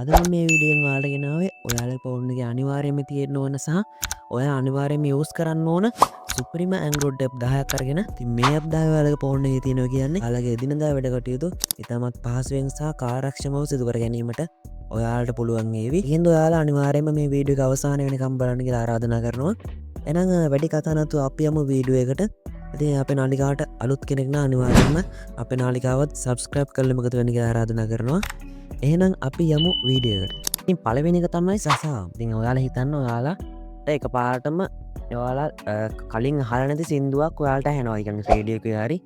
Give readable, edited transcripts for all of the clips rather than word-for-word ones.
අද මම මේ වීඩියෝෙන් ඔයාලට ගෙනාවේ ඔයාලගේ ෆෝන් එකේ අනිවාර්යයෙන්ම තියෙන්න ඕන සහ ඔයා අනිවාර්යයෙන්ම යූස් කරන්න ඕන සුපිරිම Android app 10ක් අරගෙන ඉතින් මේ app 10 ඔයාලගේ ෆෝන් එකේ තියෙනවා කියන්නේ ඔයාලගේ එදිනදා වැඩ කටයුතු ඉතාමත් පහසුවෙන් සහ කාර්යක්ෂමව සිදු කර ගැනීමට ඔයාලට පුළුවන් වේවි. ඉතින් ඔයාලා අනිවාර්යයෙන්ම මේ වීඩියෝ එක අවසානය වෙනකම් බලන්න කියලා ආරාධනා කරනවා. එහෙනම් වැඩි කතා නැතුව අපි යමු වීඩියෝ එකට. ඉතින් අපේ නාලිකාවට අලුත් කෙනෙක් නම් අනිවාර්යයෙන්ම අපේ නාලිකාවත් subscribe කරලා මොකද වෙන්නේ කියලා ආරාධනා කරනවා. එහෙනම් අපි යමු වීඩියෝ එකට. ඉතින් පළවෙනි එක තමයි සසා. ඉතින් ඔයාලා හිතන්න ඔයාලා එකපාරටම ඔයාලා කලින් අහලා නැති සින්දුවක් ඔයාලට ඇහෙනවා. ඒ කියන්නේ රේඩියෝ එකේ හරි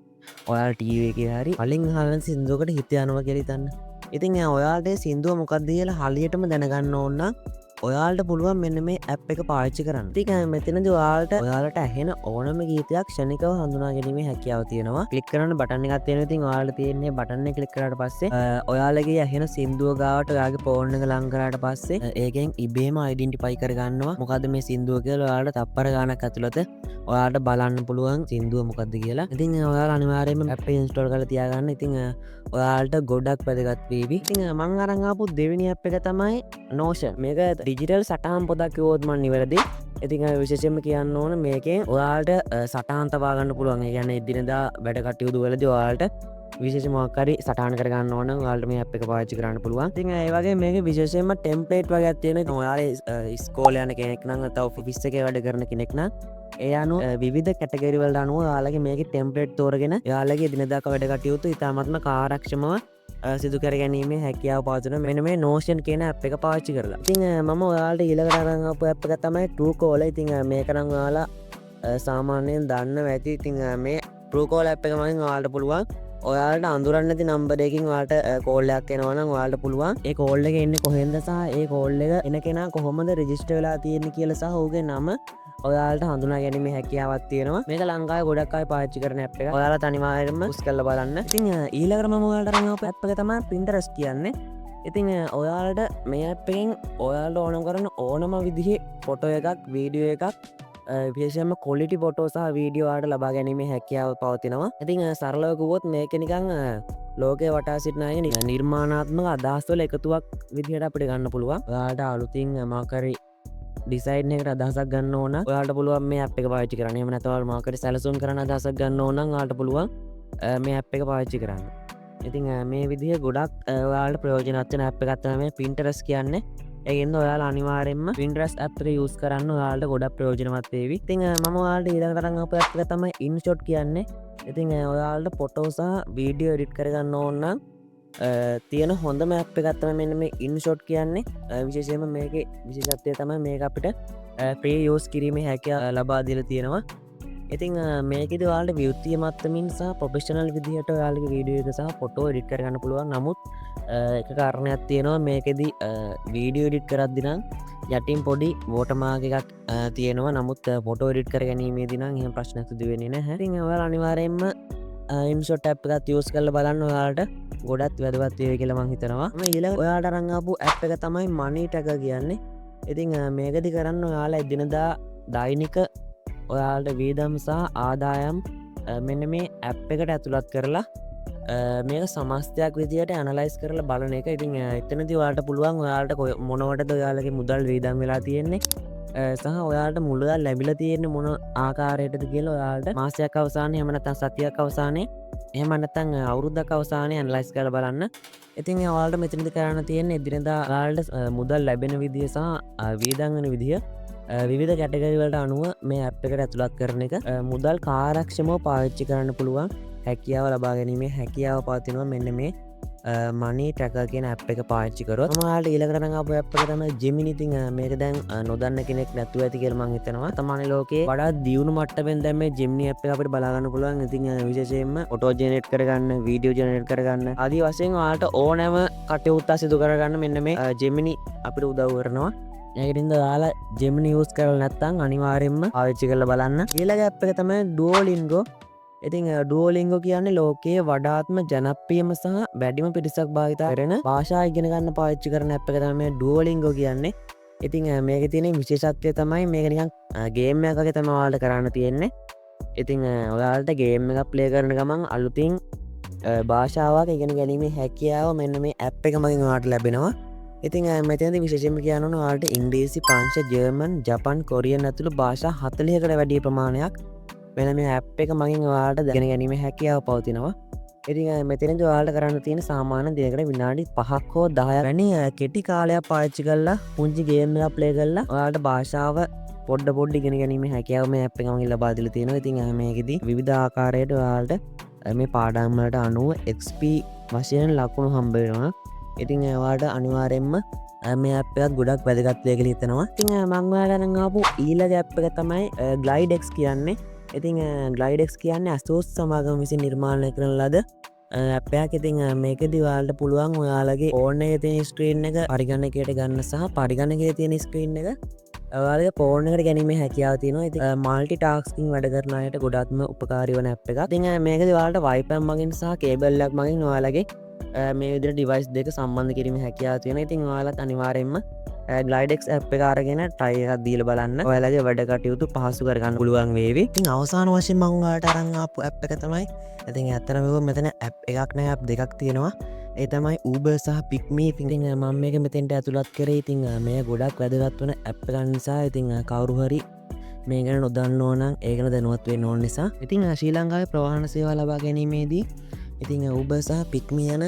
ඔයාලා ටීවී එකේ හරි කලින් අහලා නැති සින්දුවකට හිත යනවා කියලා හිතන්න. ඉතින් ඔයාලට ඒ සින්දුව මොකක්ද කියලා හරියටම දැනගන්න ඕන නම් ඔයාලට පුළුවන් මෙන්න මේ ඇප් එක පාවිච්චි කරන්න. ඉතින් මෙතනදී ඔයාලට ඇහෙන ඕනම ගීතයක් ක්ෂණිකව හඳුනා ගැනීමේ හැකියාව තියෙනවා. ක්ලික් කරන බටන් එකක් තියෙනවා. ඉතින් ඔයාලට තියෙන්නේ බටන් එක ක්ලික් කරාට පස්සේ ඔයාලගේ ඇහෙන සින්දුව ගාවට ඔයාගේ ෆෝන් එක ලං කරාට පස්සේ ඒකෙන් ඉබේම අයිඩෙන්ටිෆයි කරගන්නවා මොකද්ද මේ සින්දුව කියලා. ඔයාලට තප්පර ගානක් ඇතුළත ඔයාලට බලන්න පුළුවන් සින්දුව මොකද්ද කියලා. ඉතින් ඔයාලා අනිවාර්යයෙන්ම ඇප් එක ඉන්ස්ටෝල් කරලා තියාගන්න. ඉතින් ඔයාලට ගොඩක් වැදගත් වේවි. ඉතින් මම අරන් ආපු දෙවෙනි ඇප් එක තමයි Notion. මේක ඩිජිටල් සටහන් පොතක් කිව්වොත් මම නිවැරදි. ඉතින් විශේෂයෙන්ම කියන්න ඕන මේකෙන් ඔයාලට සටහන් තබා ගන්න පුළුවන්. ඒ කියන්නේ එදිනෙදා වැඩ කටයුතු වලදී ඔයාලට විශේෂ මොකක් හරි සටහන් කර ගන්න ඕන නම් ඔයාලට මේ ඇප් එක පාවිච්චි කරන්න පුළුවන්. ඉතින් ඒ වගේ මේක විශේෂයෙන්ම ටෙම්ප්ලේට් වගේක් තියෙනවා. ඉතින් ඔයාලා ඉස්කෝලේ යන කෙනෙක් නම් නැත්නම් ඔෆිස් එකේ වැඩ කරන කෙනෙක් නම් ඒ අනුව විවිධ කැටගරි වලට අනුව ඔයාලගේ මේකේ ටෙම්ප්ලේට් තෝරගෙන ඔයාලගේ එදිනෙදා වැඩ කටයුතු ඉතාමත්ම කාර්යක්ෂමව සිදු කර ගැනීමේ හැකියාව පවතින මෙන්න මේ Notion කියන ඇප් එක පාවිච්චි කරලා. ඉතින් මම ඔයාලට ඊළඟට අරන් ආපු ඇප් එක තමයි Truecaller. ඉතින් මේක නම් ඔයාලා සාමාන්‍යයෙන් දන්නවා ඇති. ඉතින් මේ Truecaller ඇප් එක මගෙන් ඔයාලට පුළුවන් ඔයාලට අඳුරන්න නැති නම්බර් එකකින් ඔයාලට කෝල් එකක් එනවා නම් ඔයාලට පුළුවන් ඒ කෝල් එක එන්නේ කොහෙන්ද සහ ඒ කෝල් එක එන කෙනා කොහොමද රෙජිස්ටර් වෙලා තියෙන්නේ කියලා සහ ඔහුගේ නම ඔයාලට හඳුනා ගැනීමේ හැකියාවක් තියෙනවා. මේක ලංකාවේ ගොඩක් අය පාවිච්චි කරන ඇප් එකක්. ඔයාලා අනිවාර්යයෙන්ම පුෂ් කරලා බලන්න. ඉතින් ඊළඟට මම ඔයාලට අරන් ආපු ඇප් එක තමයි Pinterest කියන්නේ. ඉතින් ඔයාලට මේ ඇප් එකෙන් ඔයාලට ඕන කරන ඕනම විදිහේ ෆොටෝ එකක් වීඩියෝ එකක් විශේෂයෙන්ම ක්වොලිටි ෆොටෝ සහ වීඩියෝ වලට ලබා ගැනීමේ හැකියාව පවතිනවා. ඉතින් සරලව කිව්වොත් මේක නිකන් ලෝකේ වටා සිටින අය නිර්මාණාත්මක අදහස් වල එකතුවක් විදිහට අපිට ගන්න පුළුවන්. ඔයාලට අලුතින් මාකරි ඩිසයින් එකට අදහසක් ගන්න ඕන ඔයාලට පුළුවන් මේ ඇප් එක පාවිච්චි කරන්න. එහෙම නැත්නම් ඔයාලා මාකරි සැලසුම් කරන අදහසක් ගන්න ඕන නම් ඔයාලට පුළුවන් මේ ඇප් එක පාවිච්චි කරන්න. ඉතින් මේ විදිහ ගොඩක් ඔයාලට ප්‍රයෝජනවත් වෙන ඇප් එකක් තමයි මේ Pinterest කියන්නේ. ඒකෙන්ද ඔයාලා අනිවාර්යයෙන්ම Pinterest ඇප් එක යූස් කරන්න ඔයාලට ගොඩක් ප්‍රයෝජනවත් වේවි. ඉතින් මම ඔයාලට ඊළඟට අරන් ආපු ඇප් එක තමයි InShot කියන්නේ. ඉතින් ඔයාලට ෆොටෝ සහ වීඩියෝ එඩිට් කරගන්න ඕන නම් තියෙන හොඳම ඇප් එකක් තමයි මෙන්න මේ InShot කියන්නේ. විශේෂයෙන්ම මේකේ විශේෂත්වය තමයි මේක අපිට ෆ්‍රී යූස් කිරීමේ හැකියාව ලබා දීලා තියෙනවා. ඉතින් මේකෙදි ඔයාලට විවෘතීය මට්ටමින් සහ ප්‍රොෆෙෂනල් විදිහට ඔයාලගේ වීඩියෝ එක සහ ෆොටෝ එඩිට් කරගන්න පුළුවන්. නමුත් එක කාරණයක් තියෙනවා මේකෙදි වීඩියෝ එඩිට් කරද්දී නම් යටින් පොඩි වෝටර්මාර්ක් එකක් තියෙනවා. නමුත් ෆොටෝ එඩිට් කර ගැනීමේදී නම් එහෙම ප්‍රශ්නයක් සිදු වෙන්නේ නැහැ. ඉතින් ඔයාලා අනිවාර්යයෙන්ම InShot ඇප් එකත් යූස් කරලා බලන්න ඔයාලට ගොඩක් වැදගත් වේවි කියලා මම හිතනවා. ඊළඟ ඔයාලට අරන් ආපු ඇප් එක තමයි Money Tracker කියන්නේ. ඉතින් මේකෙදි කරන්න ඔයාලා එදිනදා දෛනික ඔයාලට වියදම් සහ ආදායම් මෙන්න මේ ඇප් එකට ඇතුළත් කරලා මේක සමස්තයක් විදිහට ඇනලයිස් කරලා බලන එක. ඉතින් එතනදී ඔයාලට පුළුවන් ඔයාලට මොනවටද ඔයාලගේ මුදල් වියදම් වෙලා තියෙන්නේ සහ ඔයාලට මුදල් ලැබිලා තියෙන්නේ මොන ආකාරයටද කියලා ඔයාලට මාසයක් අවසානයේ එහෙම නැත්නම් සතියක් අවසානයේ එහෙම නැත්නම් අවුරුද්දක් අවසානයේ ඇනලයිස් කරලා බලන්න. ඉතින් ඔයාලට මෙතනදී කරන්න තියෙන්නේ එදිනෙදා ඔයාලට මුදල් ලැබෙන විදිය සහ වියදම් වෙන විදිය විවිධ කැටගරි වලට අනුව මේ ඇප් එකට ඇතුළත් කරන එක මුදල් කාර්යක්ෂමව පාවිච්චි කරන්න පුළුවන් හැකියාව ලබා ගැනීමේ හැකියාව පවතිනවා මෙන්න මේ Money Tracker කියන ඇප් එක පාවිච්චි කරොත්. මම ඔයාලට ඊළඟට නම් ආපු ඇප් එක තමයි Gemini. ඉතින් මේක දැන් නොදන්න කෙනෙක් නැතුව ඇති කියලා මම හිතනවා. තමයි ලෝකේ වඩා දියුණු මට්ටමින් දැන් මේ Gemini ඇප් එක අපිට බලා ගන්න පුළුවන්. ඉතින් විශේෂයෙන්ම ෆොටෝ ජෙනරේට් කරගන්න, වීඩියෝ ජෙනරේට් කරගන්න ආදී වශයෙන් ඔයාලට ඕනෑම කටයුත්තක් සිදු කරගන්න මෙන්න මේ Gemini අපිට උදව් කරනවා. ඒකෙන්ද ඔයාලා Gemini යූස් කරලා නැත්නම් අනිවාර්යයෙන්ම පාවිච්චි කරලා බලන්න. ඊළඟ ඇප් එක තමයි Duolingo. ඉතින් Duolingo කියන්නේ ලෝකයේ වඩාත්ම ජනප්‍රියම සහ වැඩිම පිරිසක් භාවිත කරන භාෂා ඉගෙන ගන්න පාවිච්චි කරන ඇප් එක තමයි මේ Duolingo කියන්නේ. ඉතින් මේකේ තියෙන විශේෂත්වය තමයි මේක නිකන් ගේම් එකක් වගේ තමයි ඔයාලට කරන්න තියෙන්නේ. ඉතින් ඔයාලට ගේම් එකක් ප්ලේ කරන ගමන් අලුතින් භාෂාවක් ඉගෙන ගැනීමේ හැකියාව මෙන්න මේ ඇප් එක මගින් ඔයාලට ලැබෙනවා. ඉතින් මෙතනදි විශේෂයෙන්ම කියන්න ඕන ඔයාලට ඉංග්‍රීසි, ප්‍රංශ, ජර්මන්, ජපන්, කොරියන් ඇතුළු භාෂා 40කට වැඩි ප්‍රමාණයක් මෙන්න මේ ඇප් එක මගින් ඔයාලට දැන ගැනීම හැකියාව පවතිනවා. ඉතින් මෙතනදි ඔයාලට කරන්න තියෙන සාමාන්‍ය දිනකට විනාඩි 5ක් හෝ 10ක් වැනි කෙටි කාලයක් පාවිච්චි කරලා පුංචි ගේම් එකක් ප්ලේ කරලා ඔයාලට භාෂාව පොඩ්ඩ ඉගෙන ගැනීම හැකියාව මේ ඇප් එකෙන් ලබා දීලා තියෙනවා. ඉතින් මේකෙදි විවිධ ආකාරයට ඔයාලට මේ පාඩම් වලට අනුව XP වශයෙන් ලකුණු හම්බ වෙනවා. ඉතින් ඔයාලට අනිවාර්යෙන්ම මේ ඇප් එකත් ගොඩක් වැදගත් වෙයි කියලා හිතනවා. ඉතින් මම ඔයාලට නම් ආපු ඊළඟ ඇප් එක තමයි GlideX කියන්නේ. ඉතින් GlideX කියන්නේ ASUS සමාගම විසින් නිර්මාණය කරන ලද ඇප් එකක්. ඉතින් මේකෙදි ඔයාලට පුළුවන් ඔයාලගේ ෆෝන් එකේ තියෙන ස්ක්‍රීන් එක පරිගණකයට ගන්න සහ පරිගණකයේ තියෙන ස්ක්‍රීන් එක ඔයාලගේ ෆෝන් එකට ගැනීමේ හැකියාව තියෙනවා. ඉතින් মালටි ටාස්කින් වැඩ කරන අයට ගොඩක්ම උපකාරී වන ඇප් එකක්. ඉතින් මේකෙදි ඔයාලට Wi-Fi මගින් සහ කේබල් එකක් මගින් ඔයාලගේ මේ විදිහට ඩිවයිස් දෙක සම්බන්ධ කිරීමේ හැකියාව තියෙනවා. ඉතින් ඔයාලත් අනිවාර්යෙන්ම GlideX ඇප් එක අරගෙන try එකක් දීලා බලන්න. ඔයාලගේ වැඩ කටයුතු පහසු කරගන්න පුළුවන් වේවි. ඉතින් අවසාන වශයෙන් මම ඔයාලට අරන් ආපු ඇප් එක තමයි ඉතින් ඇත්තටම මෙතන ඇප් එකක් නෑ ඇප් දෙකක් තියෙනවා. ඒ තමයි Uber සහ Pickme. ඉතින් මම මේක මෙතෙන්ට ඇතුළත් කරේ. ඉතින් මේ ගොඩක් වැදගත් වෙන ඇප් එකක් නිසා ඉතින් කවුරු හරි මේ ගැන නොදන්න ඕන නම් ඒ ගැන දැනුවත් වෙන්න ඕන නිසා. ඉතින් ශ්‍රී ලංකාවේ ප්‍රවාහන සේවා ලබා ගැනීමේදී ඉතින් Uber සහ Pickme යන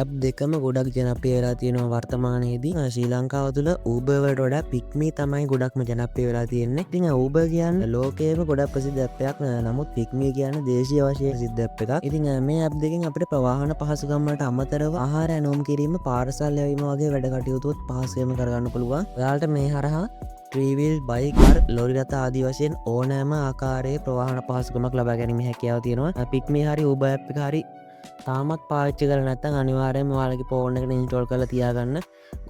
ඇප් දෙකම ගොඩක් ජනප්‍රිය වෙලා තියෙනවා වර්තමානයේදී. ශ්‍රී ලංකාව තුළ Uber වලට වඩා Pickme තමයි ගොඩක්ම ජනප්‍රිය වෙලා තියෙන්නේ. ඉතින් Uber කියන්නේ ලෝකයේම ගොඩක් ප්‍රසිද්ධ ඇප් එකක්. නමුත් Pickme කියන්නේ දේශීය වශයෙන් ප්‍රසිද්ධ ඇප් එකක්. ඉතින් මේ ඇප් දෙකෙන් අපිට ප්‍රවාහන පහසුකම් වලට අමතරව ආහාර ඇනවුම් කිරීම, පාර්සල් යැවීම වගේ වැඩ කටයුතුත් පහසුවෙන්ම කරගන්න පුළුවන්. ඔයාලට මේ හරහා ත්‍රීවීල්, බයික්, කාර්, ලොරි රථ ආදී වශයෙන් ඕනෑම ආකාරයේ ප්‍රවාහන පහසුකමක් ලබා ගැනීම හැකියාව තියෙනවා. Pickme හරි Uber ඇප් එක හරි තාමත් පාවිච්චි කරලා නැත්නම් අනිවාර්යයෙන්ම ඔයාලගේ ෆෝන් එකට ඉන්ස්ටෝල් කරලා තියාගන්න.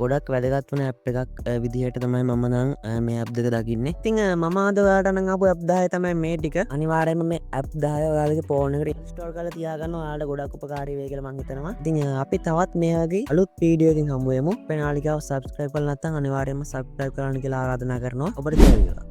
ගොඩක් වැදගත් වෙන ඇප් එකක් විදිහට තමයි මම නම් මේ ඇප් දෙක දකින්නේ. ඉතින් මම අද ඔයාලට නම් ආපු ඇප් 10 තමයි මේ ටික. අනිවාර්යයෙන්ම මේ ඇප් 10 ඔයාලගේ ෆෝන් එකට ඉන්ස්ටෝල් කරලා තියාගන්න. ඔයාලට ගොඩක් උපකාරී වෙයි කියලා මම හිතනවා. ඉතින් අපි තවත් මේ වගේ අලුත් වීඩියෝ එකකින් හමු වෙමු. අපේ නාලිකාව subscribe කරලා නැත්නම් අනිවාර්යයෙන්ම subscribe කරන්න කියලා ආරාධනා කරනවා. ඔබට ජය වේවා.